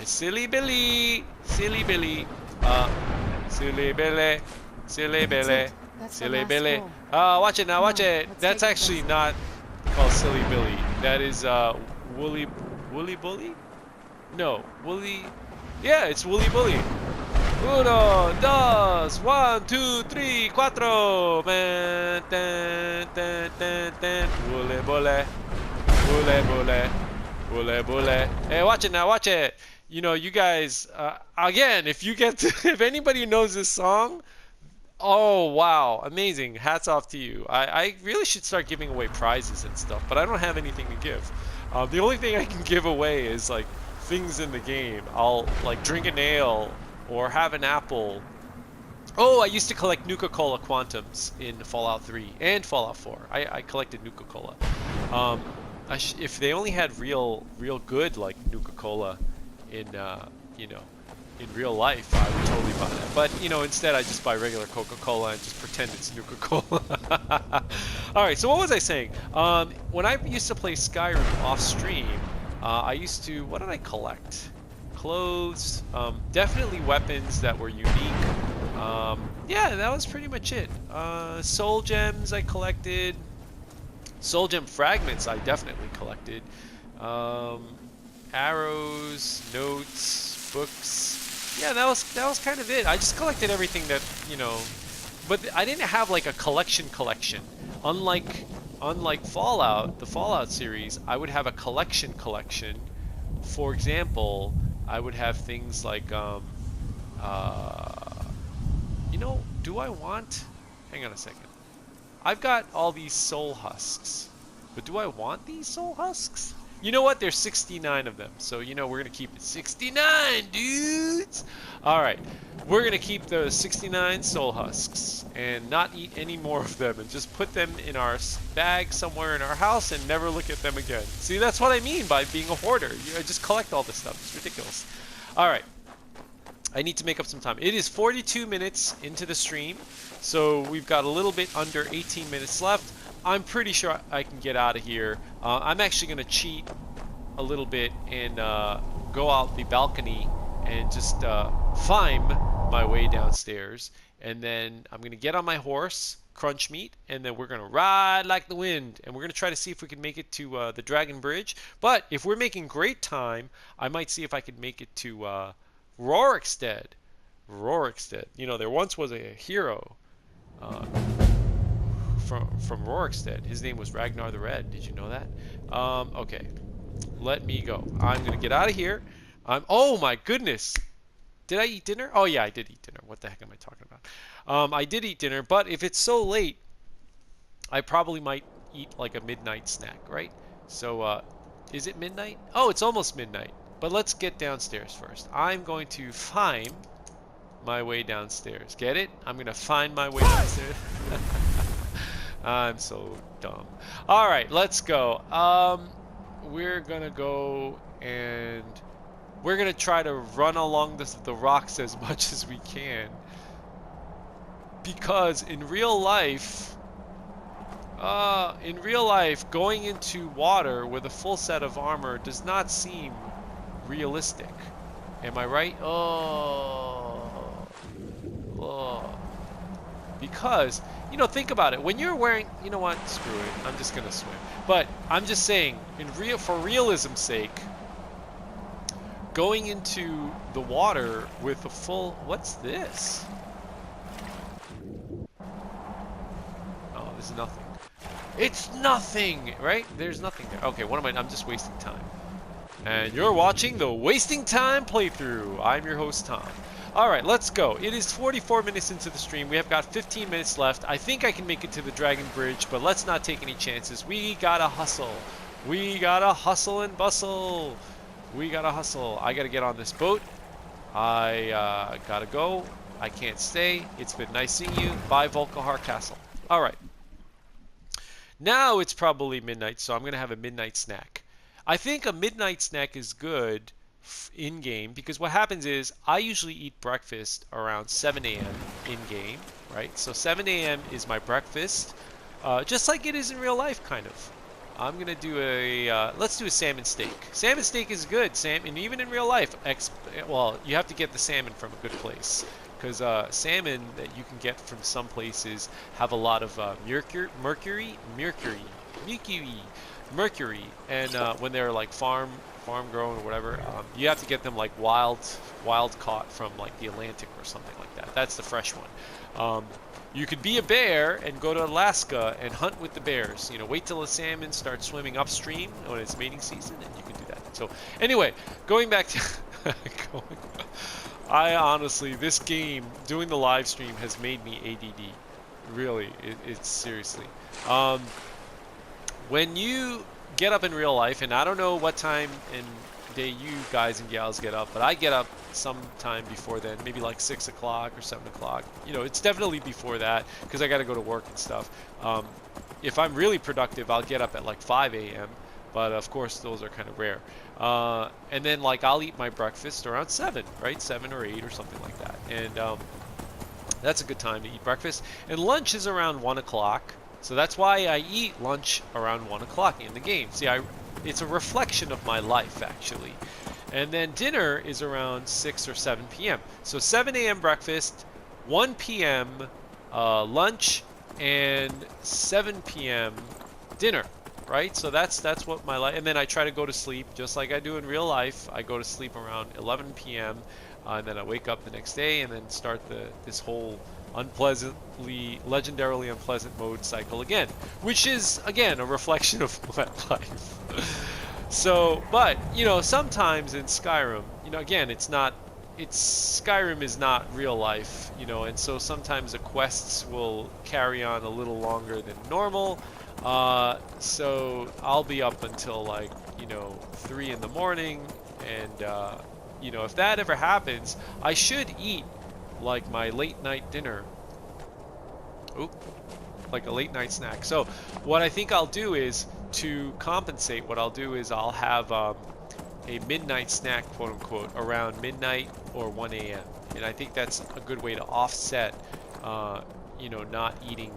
Silly Billy. Silly Billy. Silly Billy. Silly Billy. Silly Billy. Watch it now. Watch it. That's actually not called Silly Billy. That is Woolly Bully? No, Woolly. Yeah, it's Woolly Bully. Uno, dos, 1, 2, 3, 4. Man, ten, ten, ten, ten. Woolly Bully. Woolly Bully. Woolly Bully. Hey, watch it now. Watch it. You know, you guys. Again, if you get to, if anybody knows this song. Oh, wow. Amazing. Hats off to you. I really should start giving away prizes and stuff, but I don't have anything to give. The only thing I can give away is, like, things in the game. I'll, like, drink an ale or have an apple. Oh, I used to collect Nuka-Cola Quantums in Fallout 3 and Fallout 4. I collected Nuka-Cola. If they only had real good, like, Nuka-Cola in, you know, in real life, I would totally buy that. But, you know, instead I just buy regular Coca-Cola and just pretend it's Nuka-Cola. Alright, so what was I saying? When I used to play Skyrim off-stream, I used to... What did I collect? Clothes, definitely weapons that were unique. Yeah, that was pretty much it. Soul gems I collected. Soul gem fragments I definitely collected. Arrows, notes, books. Yeah, that was kind of it. I just collected everything that, you know, but I didn't have like a collection. Unlike Fallout, the Fallout series, I would have a collection. For example, I would have things like you know, do I want? Hang on a second. I've got all these soul husks, but do I want these soul husks? You know what? There's 69 of them, so you know we're gonna keep it 69, dudes. All right, we're gonna keep those 69 soul husks and not eat any more of them, and just put them in our bag somewhere in our house and never look at them again. See, that's what I mean by being a hoarder. I just collect all this stuff. It's ridiculous. All right, I need to make up some time. It is 42 minutes into the stream, so we've got a little bit under 18 minutes left. I'm pretty sure I can get out of here. I'm actually going to cheat a little bit and go out the balcony and just climb my way downstairs. And then I'm going to get on my horse, Crunch Meat, and then we're going to ride like the wind. And we're going to try to see if we can make it to the Dragon Bridge. But if we're making great time, I might see if I can make it to Rorikstead. Rorikstead. You know, there once was a hero. From Rorikstead. His name was Ragnar the Red. Did you know that? Okay. Let me go. I'm going to get out of here. Oh my goodness. Did I eat dinner? Oh yeah, I did eat dinner. What the heck am I talking about? I did eat dinner, but if it's so late, I probably might eat like a midnight snack, right? So, is it midnight? Oh, it's almost midnight. But let's get downstairs first. I'm going to find my way downstairs. Get it? I'm going to find my way downstairs. I'm so dumb. Alright, let's go. We're gonna go and we're gonna try to run along the rocks as much as we can. Because in real life, going into water with a full set of armor does not seem realistic. Am I right? Oh. Because, you know, think about it. When you're wearing, you know what? Screw it. I'm just gonna swim. But I'm just saying, for realism's sake, going into the water with a full. What's this? Oh, there's nothing. It's nothing, right? There's nothing there. Okay, what am I? I'm just wasting time. And you're watching the Wasting Time playthrough. I'm your host, Tom. Alright, let's go. It is 44 minutes into the stream. We have got 15 minutes left. I think I can make it to the Dragon Bridge, but let's not take any chances. We gotta hustle. We gotta hustle and bustle. We gotta hustle. I gotta get on this boat. I gotta go. I can't stay. It's been nice seeing you. Bye, Volkahar Castle. Alright. Now it's probably midnight, so I'm gonna have a midnight snack. I think a midnight snack is good in game, because what happens is I usually eat breakfast around 7 a.m. in game, right? So 7 a.m. is my breakfast, just like it is in real life, kind of. I'm gonna do let's do a salmon steak. Salmon steak is good, and even in real life, well, you have to get the salmon from a good place, because salmon that you can get from some places have a lot of mercury, and when they're like farm grown or whatever, you have to get them like wild caught from like the Atlantic or something like that. That's the fresh one. You could be a bear and go to Alaska and hunt with the bears. You know, wait till the salmon starts swimming upstream when it's mating season, and you can do that. So anyway, going back to I honestly, this game, doing the live stream has made me ADD. Really, it's seriously. When you get up in real life, and I don't know what time in day you guys and gals get up, but I get up sometime before then, maybe like 6 o'clock or 7 o'clock. You know, it's definitely before that because I got to go to work and stuff. If I'm really productive, I'll get up at like 5 a.m., but of course those are kind of rare. And then like I'll eat my breakfast around 7, right? 7 or 8 or something like that. And that's a good time to eat breakfast. And lunch is around 1 o'clock. So that's why I eat lunch around 1 o'clock in the game. See, it's a reflection of my life, actually. And then dinner is around 6 or 7 p.m. So 7 a.m. breakfast, 1 p.m. Lunch, and 7 p.m. dinner, right? So that's what my life. And then I try to go to sleep just like I do in real life. I go to sleep around 11 p.m. And then I wake up the next day and then start this whole legendarily unpleasant mode cycle again, which is again a reflection of my life. So, but you know, sometimes in Skyrim, you know, again, Skyrim is not real life, you know, and so sometimes the quests will carry on a little longer than normal. So I'll be up until like, you know, 3 in the morning, and you know, if that ever happens, I should eat like my late night dinner. Oop, like a late night snack. So what I think I'll do is, to compensate, what I'll do is I'll have a midnight snack, quote unquote, around midnight or 1 a.m. And I think that's a good way to offset, you know, not eating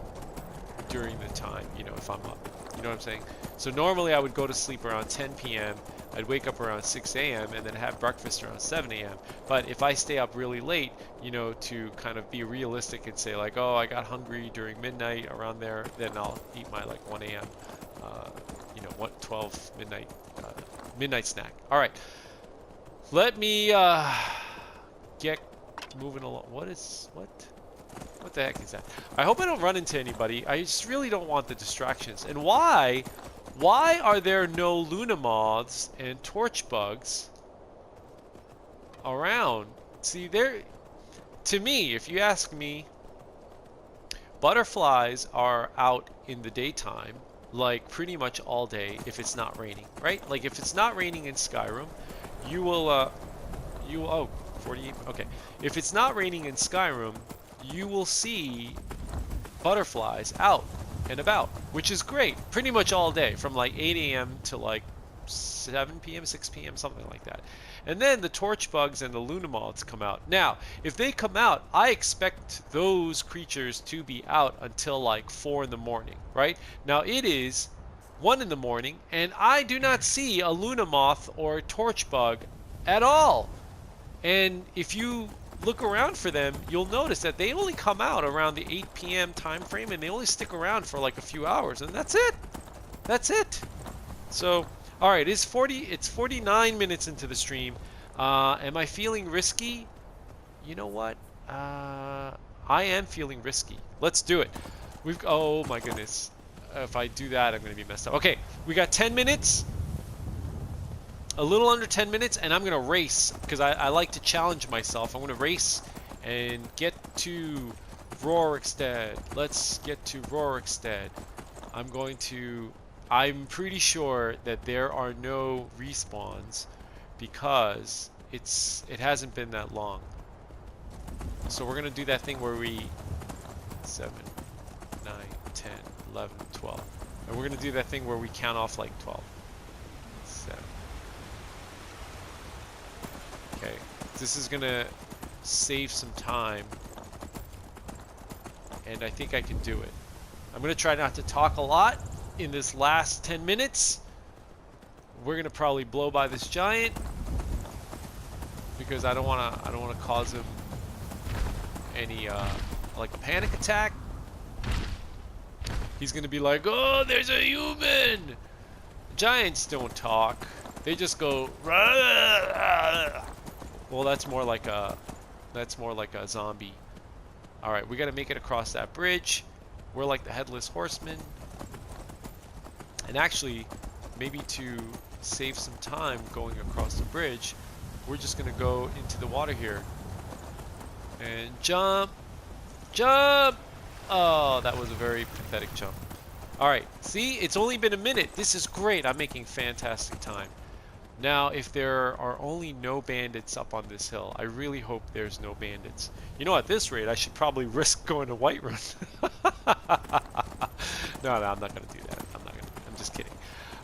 during the time, you know, if I'm up. You know what I'm saying? So normally I would go to sleep around 10 p.m. I'd wake up around 6 a.m. and then have breakfast around 7 a.m. But if I stay up really late, you know, to kind of be realistic and say like, oh, I got hungry during midnight around there, then I'll eat my like 1 a.m. You know, 12 midnight snack. All right, let me get moving along. What the heck is that? I hope I don't run into anybody. I just really don't want the distractions. And why are there no Luna moths and torch bugs around? See, to me, if you ask me, butterflies are out in the daytime, like pretty much all day if it's not raining, right? Like if it's not raining in Skyrim, you will, oh, 48, okay. If it's not raining in Skyrim, you will see butterflies out and about, which is great, pretty much all day, from like 8 a.m. to like 7 p.m., 6 p.m., something like that. And then the torch bugs and the Luna moths come out. Now, if they come out, I expect those creatures to be out until like 4 in the morning, right? Now it is 1 in the morning, and I do not see a Luna moth or a torch bug at all. And if you look around for them, you'll notice that they only come out around the 8 p.m. time frame, and they only stick around for like a few hours, and that's it. That's it. So, all right, it's 49 minutes into the stream. Am I feeling risky? You know what? I am feeling risky. Let's do it. Oh my goodness. If I do that, I'm going to be messed up. Okay, we got 10 minutes. A little under 10 minutes, and I'm going to race because I like to challenge myself. I'm going to race and get to Rorikstead. Let's get to Rorikstead. I'm pretty sure that there are no respawns because it hasn't been that long. So we're going to do that thing where we 7, 9, 10, 11, 12. And we're going to do that thing where we count off like 12. 7. this is gonna save some time. And I think I can do it. I'm gonna try not to talk a lot in this last 10 minutes. We're gonna probably blow by this giant because I don't wanna cause him any like a panic attack. He's gonna be like, "Oh, there's a human." Giants don't talk. They just go. Rah! Well, that's more like a zombie. All right, we gotta make it across that bridge. We're like the headless horseman. And actually, maybe to save some time going across the bridge, we're just gonna go into the water here and jump. Oh, that was a very pathetic jump. All right, see, it's only been a minute. This is great. I'm making fantastic time. Now, if there are only no bandits up on this hill, I really hope there's no bandits. You know, at this rate, I should probably risk going to Whiterun. No, I'm not gonna do that. I'm just kidding.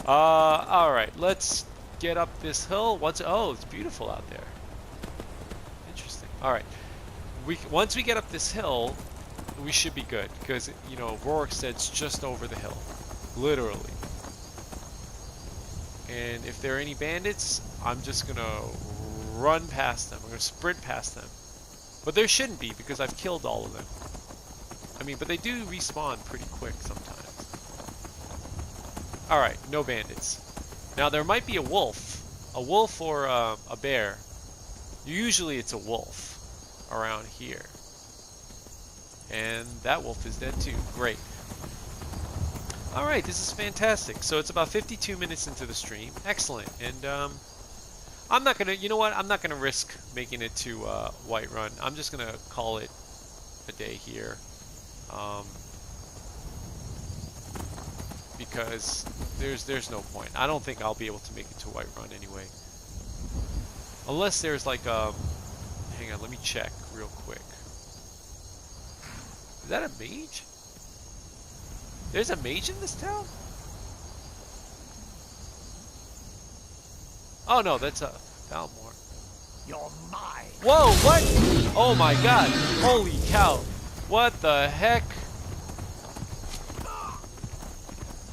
All right, let's get up this hill. Oh, it's beautiful out there. Interesting. All right, once we get up this hill, we should be good because you know Rorikstead's just over the hill, literally. And if there are any bandits, I'm just gonna run past them. I'm gonna sprint past them. But there shouldn't be because I've killed all of them. I mean, but they do respawn pretty quick sometimes. Alright, no bandits. Now there might be a wolf or a bear. Usually it's a wolf around here. And that wolf is dead too. Great. Alright, this is fantastic. So it's about 52 minutes into the stream. Excellent. And I'm not gonna, you know what? I'm not gonna risk making it to Whiterun. I'm just gonna call it a day here. Because there's no point. I don't think I'll be able to make it to Whiterun anyway. Unless there's like hang on, let me check real quick. Is that a mage? There's a mage in this town? Oh no, that's a Balmore. You're mine. Whoa, what? Oh my god. Holy cow. What the heck?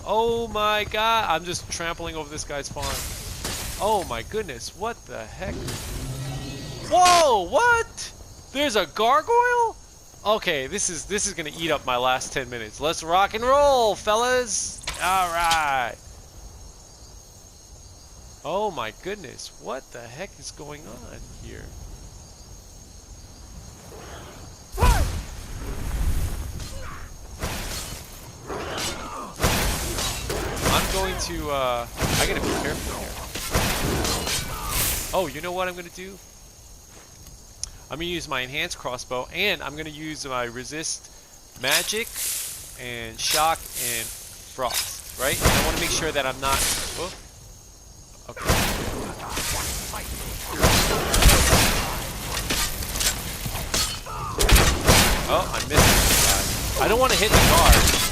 Oh my god. I'm just trampling over this guy's farm. Oh my goodness. What the heck? Whoa, what? There's a gargoyle? Okay, this is gonna eat up my last 10 minutes. Let's rock and roll, fellas. All right. Oh my goodness, what the heck is going on here? I'm going to, I gotta be careful here. Oh, you know what I'm gonna do? I'm gonna use my enhanced crossbow, and I'm gonna use my resist magic and shock and frost, right? And I want to make sure that I'm not. Oh, okay. Oh, I missed this guy. I don't want to hit the guard.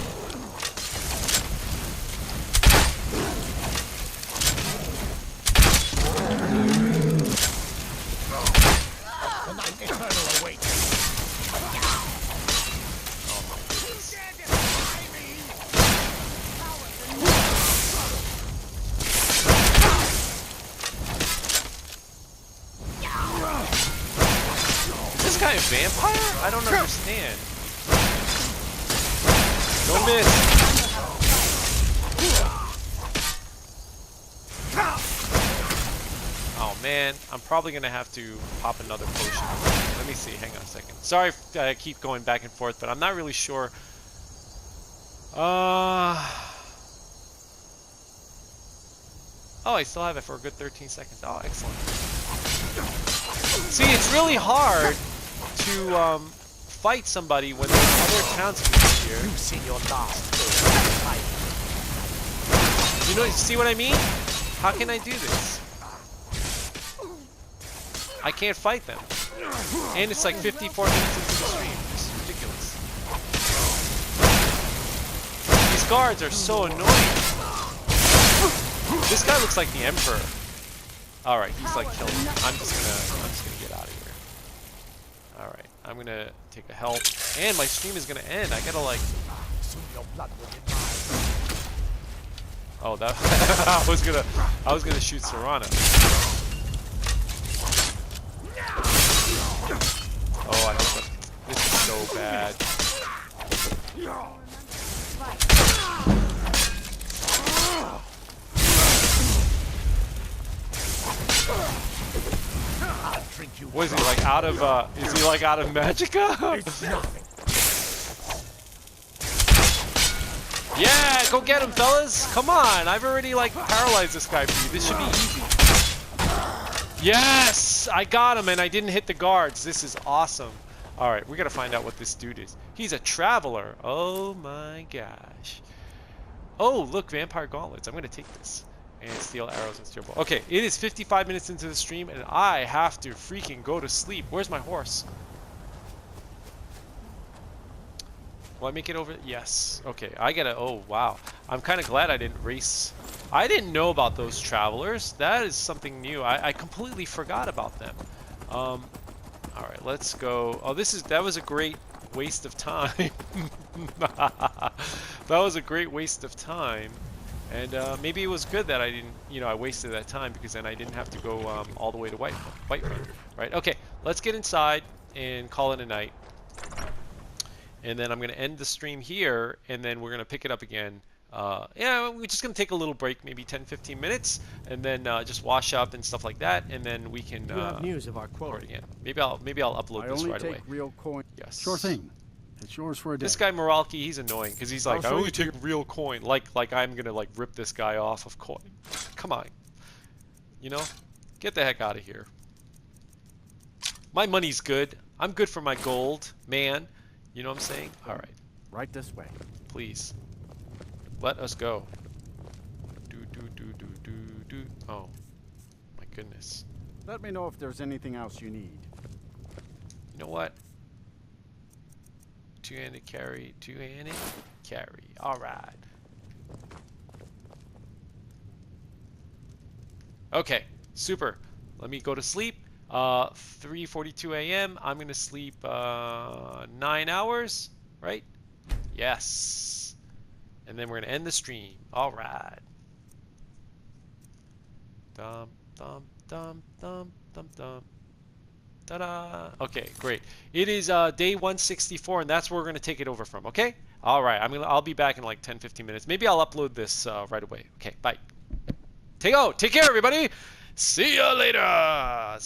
Vampire? I don't understand. Don't miss. Oh man, I'm probably gonna have to pop another potion. Let me see, hang on a second. Sorry if I keep going back and forth, but I'm not really sure. Oh, I still have it for a good 13 seconds. Oh, excellent. See, it's really hard to fight somebody when there's other townspeople here. You've seen your last. You know, see what I mean? How can I do this? I can't fight them. And it's like 54 minutes into the stream. This is ridiculous. These guards are so annoying. This guy looks like the Emperor. Alright, he's like killing me. I'm just gonna get out of here. All right, I'm gonna take a health, and my stream is gonna end. I gotta like. Soon your blood will be mine. Oh, that I was gonna shoot Serana. Oh, I hope that, this is so bad. I'll drink you. What is he like out of? Is he like out of Magicka? It's nothing. Yeah, go get him, fellas! Come on, I've already like paralyzed this guy for you. This should be easy. Yes, I got him, and I didn't hit the guards. This is awesome. All right, we gotta find out what this dude is. He's a traveler. Oh my gosh. Oh, look, vampire gauntlets. I'm gonna take this. And steel arrows and steel ball. Okay, it is 55 minutes into the stream, and I have to freaking go to sleep. Where's my horse? Will I make it over? Yes. Okay, I gotta. Oh, wow. I'm kind of glad I didn't race. I didn't know about those travelers. That is something new. I completely forgot about them. All right, let's go. Oh, that was a great waste of time. That was a great waste of time. And maybe it was good that I didn't, I wasted that time, because then I didn't have to go all the way to Whiterun. Right? Okay, let's get inside and call it a night. And then I'm going to end the stream here, and then we're going to pick it up again. Yeah, we're just going to take a little break, maybe 10-15 minutes, and then just wash up and stuff like that, and then we can You have news of our record quota. again. Maybe I'll upload this right away. I only take real coin. Yes. Sure thing. It's yours for a day. This guy Moralki, he's annoying because he's like, I show only you take real coin. Like I'm gonna like rip this guy off of coin. Come on, get the heck out of here. My money's good. I'm good for my gold, man. You know what I'm saying? All right, Right this way. please, let us go. Oh, my goodness. Let me know if there's anything else you need. You know what? Two-handed carry, two-handed carry. All right. Okay, super. Let me go to sleep. 3:42 a.m. I'm gonna sleep 9 hours, right? Yes. And then we're gonna end the stream. All right. Dum dum dum dum dum dum. Ta-da! Okay, great. It is day 164, and that's where we're gonna take it over from. Okay? All right. I'll be back in like 10-15 minutes. Maybe I'll upload this right away. Okay. Bye. Take care, everybody. See ya later.